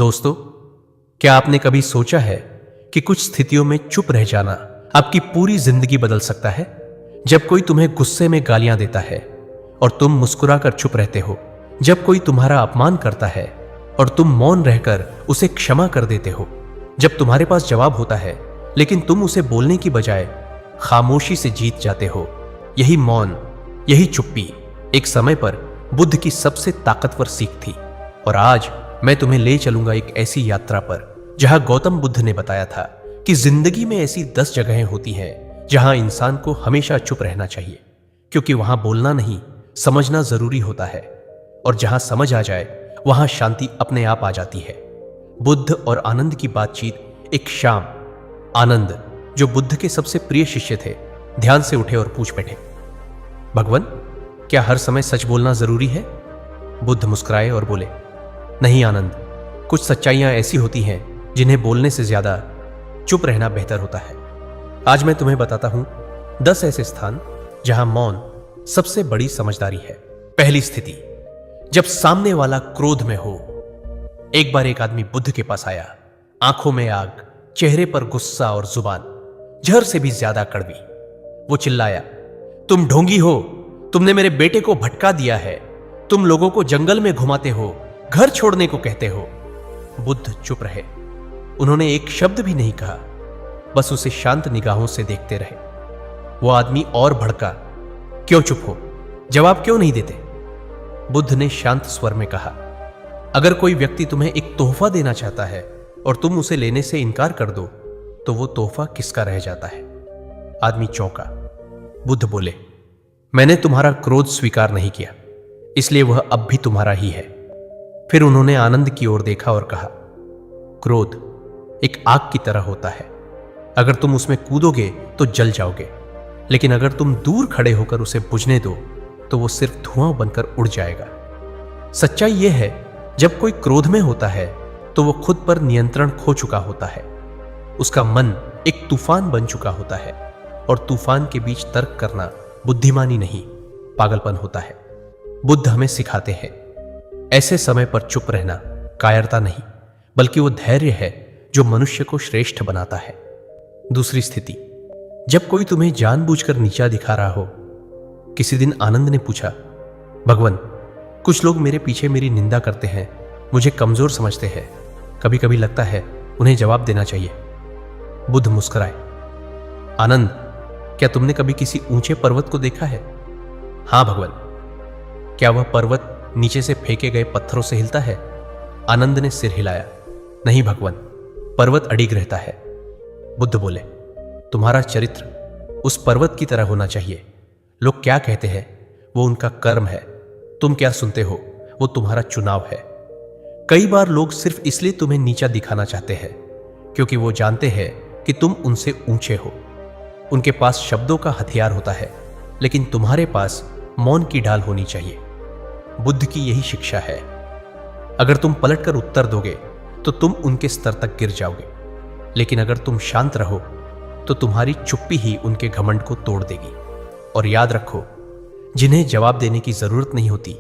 दोस्तों, क्या आपने कभी सोचा है कि कुछ स्थितियों में चुप रह जाना आपकी पूरी जिंदगी बदल सकता है? जब कोई तुम्हें गुस्से में गालियां देता है और तुम मुस्कुराकर चुप रहते हो, जब कोई तुम्हारा अपमान करता है और तुम मौन रहकर उसे क्षमा कर देते हो, जब तुम्हारे पास जवाब होता है लेकिन तुम उसे बोलने की बजाय खामोशी से जीत जाते हो, यही मौन, यही चुप्पी एक समय पर बुद्ध की सबसे ताकतवर सीख थी। और आज मैं तुम्हें ले चलूंगा एक ऐसी यात्रा पर जहां गौतम बुद्ध ने बताया था कि जिंदगी में ऐसी 10 जगहें होती हैं जहां इंसान को हमेशा चुप रहना चाहिए, क्योंकि वहां बोलना नहीं, समझना जरूरी होता है, और जहां समझ आ जाए वहां शांति अपने आप आ जाती है। बुद्ध और आनंद की बातचीत एक शाम। आनंद, जो बुद्ध के सबसे प्रिय शिष्य थे, ध्यान से उठे और पूछ बैठे, भगवान, क्या हर समय सच बोलना जरूरी है? बुद्ध मुस्कुराए और बोले, नहीं आनंद, कुछ सच्चाइयां ऐसी होती हैं जिन्हें बोलने से ज्यादा चुप रहना बेहतर होता है। आज मैं तुम्हें बताता हूं 10 ऐसे स्थान जहां मौन सबसे बड़ी समझदारी है। पहली स्थिति, जब सामने वाला क्रोध में हो। एक बार एक आदमी बुद्ध के पास आया, आंखों में आग, चेहरे पर गुस्सा और जुबान जहर से भी ज्यादा कड़वी। वो चिल्लाया, तुम ढोंगी हो, तुमने मेरे बेटे को भटका दिया है, तुम लोगों को जंगल में घुमाते हो, घर छोड़ने को कहते हो। बुद्ध चुप रहे। उन्होंने एक शब्द भी नहीं कहा, बस उसे शांत निगाहों से देखते रहे। वो आदमी और भड़का, क्यों चुप हो, जवाब क्यों नहीं देते? बुद्ध ने शांत स्वर में कहा, अगर कोई व्यक्ति तुम्हें एक तोहफा देना चाहता है और तुम उसे लेने से इनकार कर दो, तो वो तोहफा किसका रह जाता है? आदमी चौंका। बुद्ध बोले, मैंने तुम्हारा क्रोध स्वीकार नहीं किया, इसलिए वह अब भी तुम्हारा ही है। फिर उन्होंने आनंद की ओर देखा और कहा, क्रोध एक आग की तरह होता है, अगर तुम उसमें कूदोगे तो जल जाओगे, लेकिन अगर तुम दूर खड़े होकर उसे बुझने दो तो वो सिर्फ धुआं बनकर उड़ जाएगा। सच्चाई यह है, जब कोई क्रोध में होता है तो वो खुद पर नियंत्रण खो चुका होता है। उसका मन एक तूफान बन चुका होता है, और तूफान के बीच तर्क करना बुद्धिमानी नहीं, पागलपन होता है। बुद्ध हमें सिखाते हैं, ऐसे समय पर चुप रहना कायरता नहीं, बल्कि वो धैर्य है जो मनुष्य को श्रेष्ठ बनाता है। दूसरी स्थिति, जब कोई तुम्हें जानबूझकर नीचा दिखा रहा हो। किसी दिन आनंद ने पूछा, भगवान, कुछ लोग मेरे पीछे मेरी निंदा करते हैं, मुझे कमजोर समझते हैं, कभी कभी लगता है उन्हें जवाब देना चाहिए। बुद्ध मुस्कुराए, आनंद, क्या तुमने कभी किसी ऊंचे पर्वत को देखा है? हां भगवान। क्या वह पर्वत नीचे से फेंके गए पत्थरों से हिलता है? आनंद ने सिर हिलाया, नहीं भगवान, पर्वत अडिग रहता है। बुद्ध बोले, तुम्हारा चरित्र उस पर्वत की तरह होना चाहिए। लोग क्या कहते हैं वो उनका कर्म है, तुम क्या सुनते हो वो तुम्हारा चुनाव है। कई बार लोग सिर्फ इसलिए तुम्हें नीचा दिखाना चाहते हैं क्योंकि वो जानते हैं कि तुम उनसे ऊंचे हो। उनके पास शब्दों का हथियार होता है, लेकिन तुम्हारे पास मौन की ढाल होनी चाहिए। बुद्ध की यही शिक्षा है। अगर तुम पलटकर उत्तर दोगे तो तुम उनके स्तर तक गिर जाओगे, लेकिन अगर तुम शांत रहो तो तुम्हारी चुप्पी ही उनके घमंड को तोड़ देगी। और याद रखो, जिन्हें जवाब देने की जरूरत नहीं होती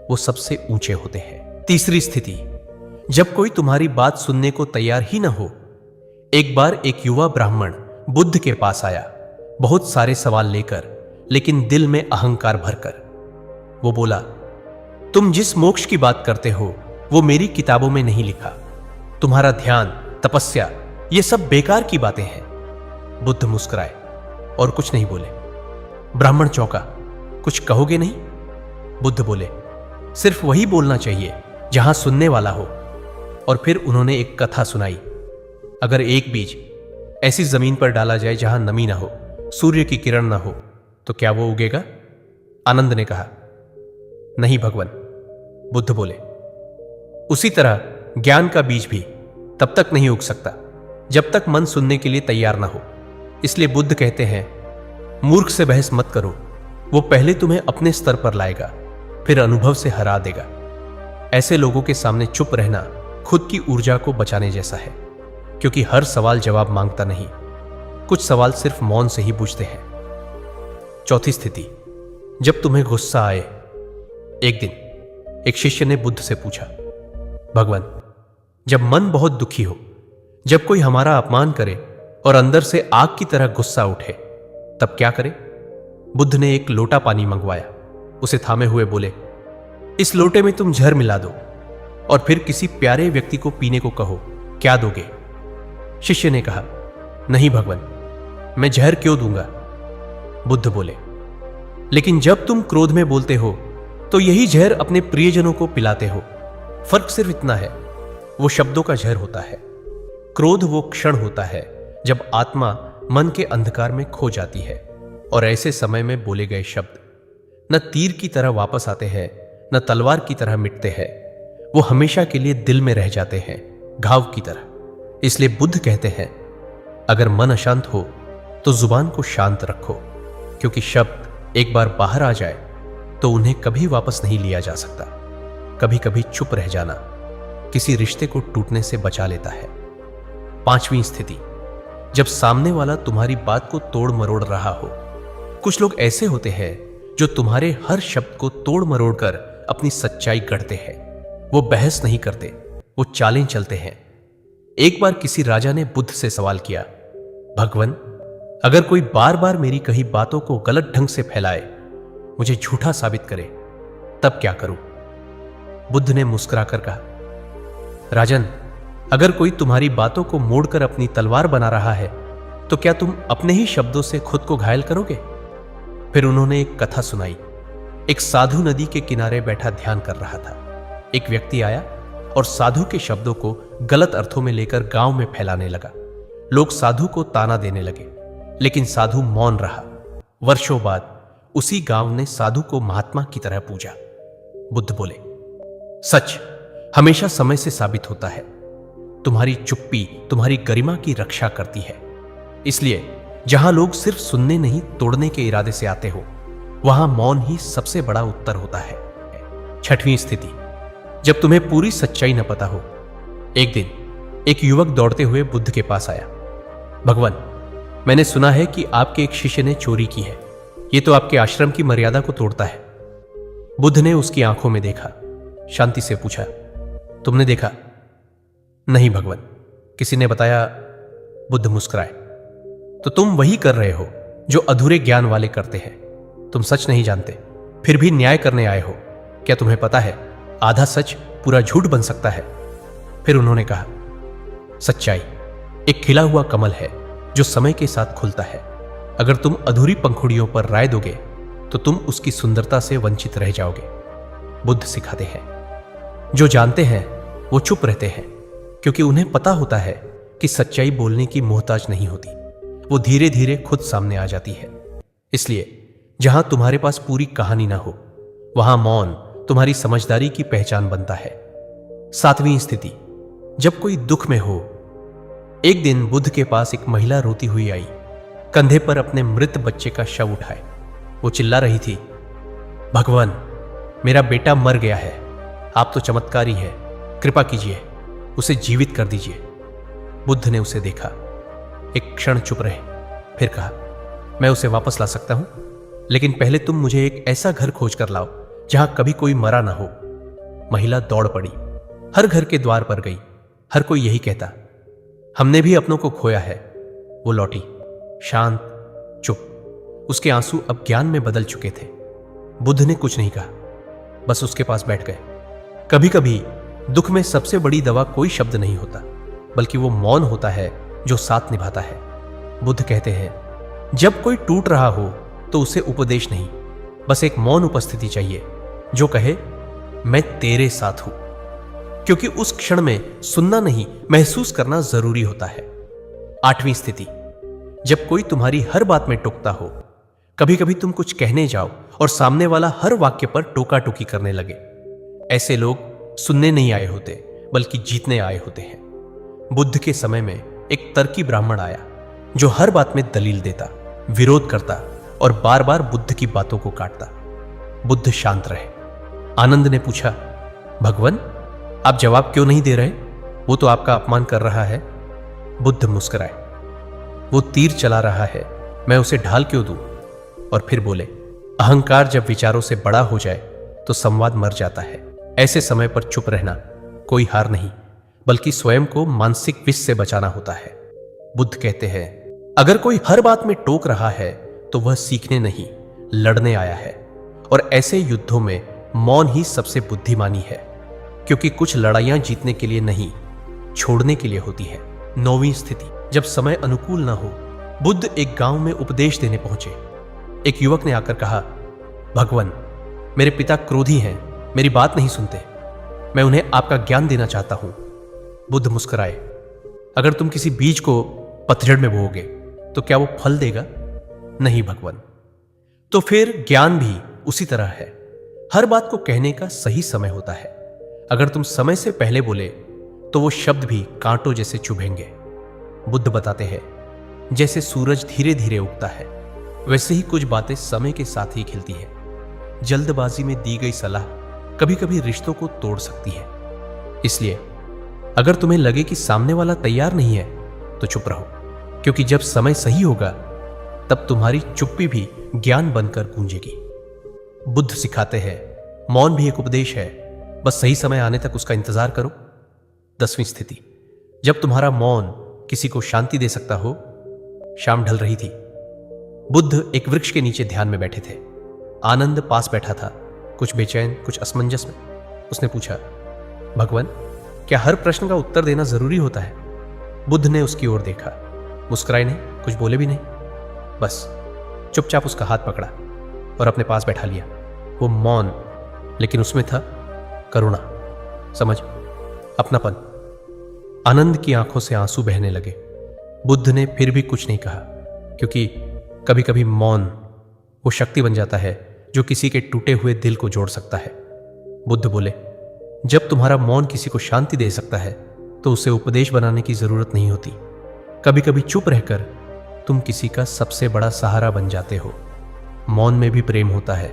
वो सबसे ऊंचे होते हैं। तीसरी स्थिति, जब कोई तुम्हारी बात सुनने को तैयार ही ना हो। एक बार एक युवा ब्राह्मण बुद्ध के पास आया, बहुत सारे सवाल लेकर, लेकिन दिल में अहंकार भरकर। वो बोला, तुम जिस मोक्ष की बात करते हो वो मेरी किताबों में नहीं लिखा। तुम्हारा ध्यान, तपस्या, ये सब बेकार की बातें हैं। बुद्ध मुस्कुराए और कुछ नहीं बोले। ब्राह्मण चौंका, कुछ कहोगे नहीं? बुद्ध बोले, सिर्फ वही बोलना चाहिए जहां सुनने वाला हो। और फिर उन्होंने एक कथा सुनाई। अगर एक बीज ऐसी जमीन पर डाला जाए जहां नमी ना हो, सूर्य की किरण ना हो, तो क्या वो उगेगा? आनंद ने कहा, नहीं भगवान। बुद्ध बोले, उसी तरह ज्ञान का बीज भी तब तक नहीं उग सकता जब तक मन सुनने के लिए तैयार ना हो। इसलिए बुद्ध कहते हैं, मूर्ख से बहस मत करो, वो पहले तुम्हें अपने स्तर पर लाएगा, फिर अनुभव से हरा देगा। ऐसे लोगों के सामने चुप रहना खुद की ऊर्जा को बचाने जैसा है, क्योंकि हर सवाल जवाब मांगता नहीं, कुछ सवाल सिर्फ मौन से ही पूछते हैं। चौथी स्थिति, जब तुम्हें गुस्सा आए। एक दिन एक शिष्य ने बुद्ध से पूछा, भगवान, जब मन बहुत दुखी हो, जब कोई हमारा अपमान करे और अंदर से आग की तरह गुस्सा उठे, तब क्या करें? बुद्ध ने एक लोटा पानी मंगवाया, उसे थामे हुए बोले, इस लोटे में तुम जहर मिला दो और फिर किसी प्यारे व्यक्ति को पीने को कहो, क्या दोगे? शिष्य ने कहा, नहीं भगवान, मैं जहर क्यों दूंगा? बुद्ध बोले, लेकिन जब तुम क्रोध में बोलते हो तो यही जहर अपने प्रियजनों को पिलाते हो। फर्क सिर्फ इतना है, वो शब्दों का जहर होता है। क्रोध वो क्षण होता है जब आत्मा मन के अंधकार में खो जाती है और ऐसे समय में बोले गए शब्द न तीर की तरह वापस आते हैं, न तलवार की तरह मिटते हैं। वो हमेशा के लिए दिल में रह जाते हैं, घाव की तरह। इसलिए बुद्ध कहते हैं, अगर मन अशांत हो तो जुबान को शांत रखो, क्योंकि शब्द एक बार बाहर आ जाए तो उन्हें कभी वापस नहीं लिया जा सकता। कभी कभी चुप रह जाना किसी रिश्ते को टूटने से बचा लेता है। 5वीं स्थिति, जब सामने वाला तुम्हारी बात को तोड़ मरोड़ रहा हो। कुछ लोग ऐसे होते हैं जो तुम्हारे हर शब्द को तोड़ मरोड़ कर अपनी सच्चाई गढ़ते हैं। वो बहस नहीं करते, वो चालें चलते हैं। एक बार किसी राजा ने बुद्ध से सवाल किया, भगवान, अगर कोई बार बार मेरी कही बातों को गलत ढंग से फैलाए, मुझे झूठा साबित करे, तब क्या करूं? बुद्ध ने मुस्कुराकर कहा, राजन, अगर कोई तुम्हारी बातों को मोड़कर अपनी तलवार बना रहा है तो क्या तुम अपने ही शब्दों से खुद को घायल करोगे? फिर उन्होंने एक कथा सुनाई। एक साधु नदी के किनारे बैठा ध्यान कर रहा था। एक व्यक्ति आया और साधु के शब्दों को गलत अर्थों में लेकर गांव में फैलाने लगा। लोग साधु को ताना देने लगे, लेकिन साधु मौन रहा। वर्षों बाद उसी गांव ने साधु को महात्मा की तरह पूजा। बुद्ध बोले, सच हमेशा समय से साबित होता है। तुम्हारी चुप्पी तुम्हारी गरिमा की रक्षा करती है। इसलिए जहां लोग सिर्फ सुनने नहीं तोड़ने के इरादे से आते हो, वहां मौन ही सबसे बड़ा उत्तर होता है। 6वीं स्थिति, जब तुम्हें पूरी सच्चाई न पता हो। एक दिन एक युवक दौड़ते हुए बुद्ध के पास आया। भगवान, मैंने सुना है कि आपके एक शिष्य ने चोरी की है। ये तो आपके आश्रम की मर्यादा को तोड़ता है। बुद्ध ने उसकी आंखों में देखा, शांति से पूछा, तुमने देखा? नहीं भगवान, किसी ने बताया। बुद्ध मुस्कुराए, तो तुम वही कर रहे हो जो अधूरे ज्ञान वाले करते हैं। तुम सच नहीं जानते, फिर भी न्याय करने आए हो। क्या तुम्हें पता है, आधा सच पूरा झूठ बन सकता है? फिर उन्होंने कहा, सच्चाई एक खिला हुआ कमल है जो समय के साथ खुलता है। अगर तुम अधूरी पंखुड़ियों पर राय दोगे तो तुम उसकी सुंदरता से वंचित रह जाओगे। बुद्ध सिखाते हैं, जो जानते हैं वो चुप रहते हैं, क्योंकि उन्हें पता होता है कि सच्चाई बोलने की मोहताज नहीं होती। वो धीरे धीरे खुद सामने आ जाती है। इसलिए जहां तुम्हारे पास पूरी कहानी ना हो, वहां मौन तुम्हारी समझदारी की पहचान बनता है। 7वीं स्थिति, जब कोई दुख में हो। एक दिन बुद्ध के पास एक महिला रोती हुई आई, कंधे पर अपने मृत बच्चे का शव उठाए। वो चिल्ला रही थी, भगवान, मेरा बेटा मर गया है। आप तो चमत्कारी है, कृपा कीजिए, उसे जीवित कर दीजिए। बुद्ध ने उसे देखा, एक क्षण चुप रहे, फिर कहा, मैं उसे वापस ला सकता हूं, लेकिन पहले तुम मुझे एक ऐसा घर खोज कर लाओ जहां कभी कोई मरा ना हो। महिला दौड़ पड़ी, हर घर के द्वार पर गई। हर कोई यही कहता, हमने भी अपनों को खोया है। वो लौटी, शांत, चुप। उसके आंसू अब ज्ञान में बदल चुके थे। बुद्ध ने कुछ नहीं कहा, बस उसके पास बैठ गए। कभी कभी दुख में सबसे बड़ी दवा कोई शब्द नहीं होता, बल्कि वो मौन होता है जो साथ निभाता है। बुद्ध कहते हैं, जब कोई टूट रहा हो तो उसे उपदेश नहीं, बस एक मौन उपस्थिति चाहिए जो कहे, मैं तेरे साथ हूं। क्योंकि उस क्षण में सुनना नहीं, महसूस करना जरूरी होता है। 8वीं स्थिति, जब कोई तुम्हारी हर बात में टोकता हो। कभी कभी तुम कुछ कहने जाओ और सामने वाला हर वाक्य पर टोका टोकी करने लगे। ऐसे लोग सुनने नहीं आए होते, बल्कि जीतने आए होते हैं। बुद्ध के समय में एक तर्की ब्राह्मण आया जो हर बात में दलील देता, विरोध करता और बार बार बुद्ध की बातों को काटता। बुद्ध शांत रहे। आनंद ने पूछा, भगवान, आप जवाब क्यों नहीं दे रहे? वो तो आपका अपमान कर रहा है। बुद्ध मुस्कुराए, वो तीर चला रहा है, मैं उसे ढाल क्यों दूं? और फिर बोले, अहंकार जब विचारों से बड़ा हो जाए तो संवाद मर जाता है। ऐसे समय पर चुप रहना कोई हार नहीं, बल्कि स्वयं को मानसिक विष से बचाना होता है। बुद्ध कहते हैं, अगर कोई हर बात में टोक रहा है तो वह सीखने नहीं, लड़ने आया है। और ऐसे युद्धों में मौन ही सबसे बुद्धिमानी है, क्योंकि कुछ लड़ाइयां जीतने के लिए नहीं, छोड़ने के लिए होती है। 9वीं स्थिति, जब समय अनुकूल ना हो। बुद्ध एक गांव में उपदेश देने पहुंचे। एक युवक ने आकर कहा, भगवान, मेरे पिता क्रोधी हैं, मेरी बात नहीं सुनते, मैं उन्हें आपका ज्ञान देना चाहता हूं। बुद्ध मुस्कुराए, अगर तुम किसी बीज को पतझड़ में बोओगे तो क्या वो फल देगा? नहीं भगवान। तो फिर ज्ञान भी उसी तरह है, हर बात को कहने का सही समय होता है। अगर तुम समय से पहले बोले तो वो शब्द भी कांटों जैसे चुभेंगे। बुद्ध बताते हैं, जैसे सूरज धीरे धीरे उगता है, वैसे ही कुछ बातें समय के साथ ही खिलती है। जल्दबाजी में दी गई सलाह कभी कभी रिश्तों को तोड़ सकती है। इसलिए अगर तुम्हें लगे कि सामने वाला तैयार नहीं है तो चुप रहो, क्योंकि जब समय सही होगा तब तुम्हारी चुप्पी भी ज्ञान बनकर गूंजेगी। बुद्ध सिखाते हैं, मौन भी एक उपदेश है, बस सही समय आने तक उसका इंतजार करो। 10वीं स्थिति, जब तुम्हारा मौन किसी को शांति दे सकता हो। शाम ढल रही थी। बुद्ध एक वृक्ष के नीचे ध्यान में बैठे थे। आनंद पास बैठा था, कुछ बेचैन, कुछ असमंजस में। उसने पूछा, भगवान, क्या हर प्रश्न का उत्तर देना जरूरी होता है? बुद्ध ने उसकी ओर देखा, मुस्कुराए नहीं, कुछ बोले भी नहीं, बस चुपचाप उसका हाथ पकड़ा और अपने पास बैठा लिया। वो मौन, लेकिन उसमें था करुणा, समझ, अपनापन। आनंद की आंखों से आंसू बहने लगे। बुद्ध ने फिर भी कुछ नहीं कहा, क्योंकि कभी कभी मौन वो शक्ति बन जाता है जो किसी के टूटे हुए दिल को जोड़ सकता है। बुद्ध बोले, जब तुम्हारा मौन किसी को शांति दे सकता है तो उसे उपदेश बनाने की जरूरत नहीं होती। कभी कभी चुप रहकर तुम किसी का सबसे बड़ा सहारा बन जाते हो। मौन में भी प्रेम होता है,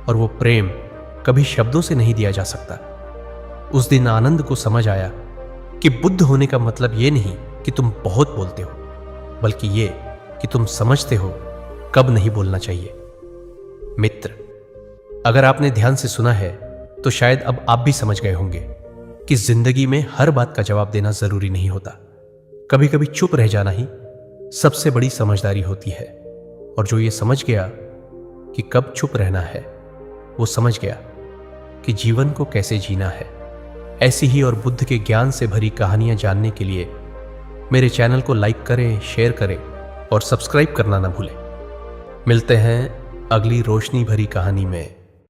और वो प्रेम कभी शब्दों से नहीं दिया जा सकता। उस दिन आनंद को समझ आया कि बुद्ध होने का मतलब ये नहीं कि तुम बहुत बोलते हो, बल्कि ये कि तुम समझते हो कब नहीं बोलना चाहिए। मित्र, अगर आपने ध्यान से सुना है तो शायद अब आप भी समझ गए होंगे कि जिंदगी में हर बात का जवाब देना जरूरी नहीं होता। कभी कभी चुप रह जाना ही सबसे बड़ी समझदारी होती है। और जो ये समझ गया कि कब चुप रहना है, वो समझ गया कि जीवन को कैसे जीना है। ऐसी ही और बुद्ध के ज्ञान से भरी कहानियां जानने के लिए मेरे चैनल को लाइक करें, शेयर करें और सब्सक्राइब करना ना भूलें। मिलते हैं अगली रोशनी भरी कहानी में।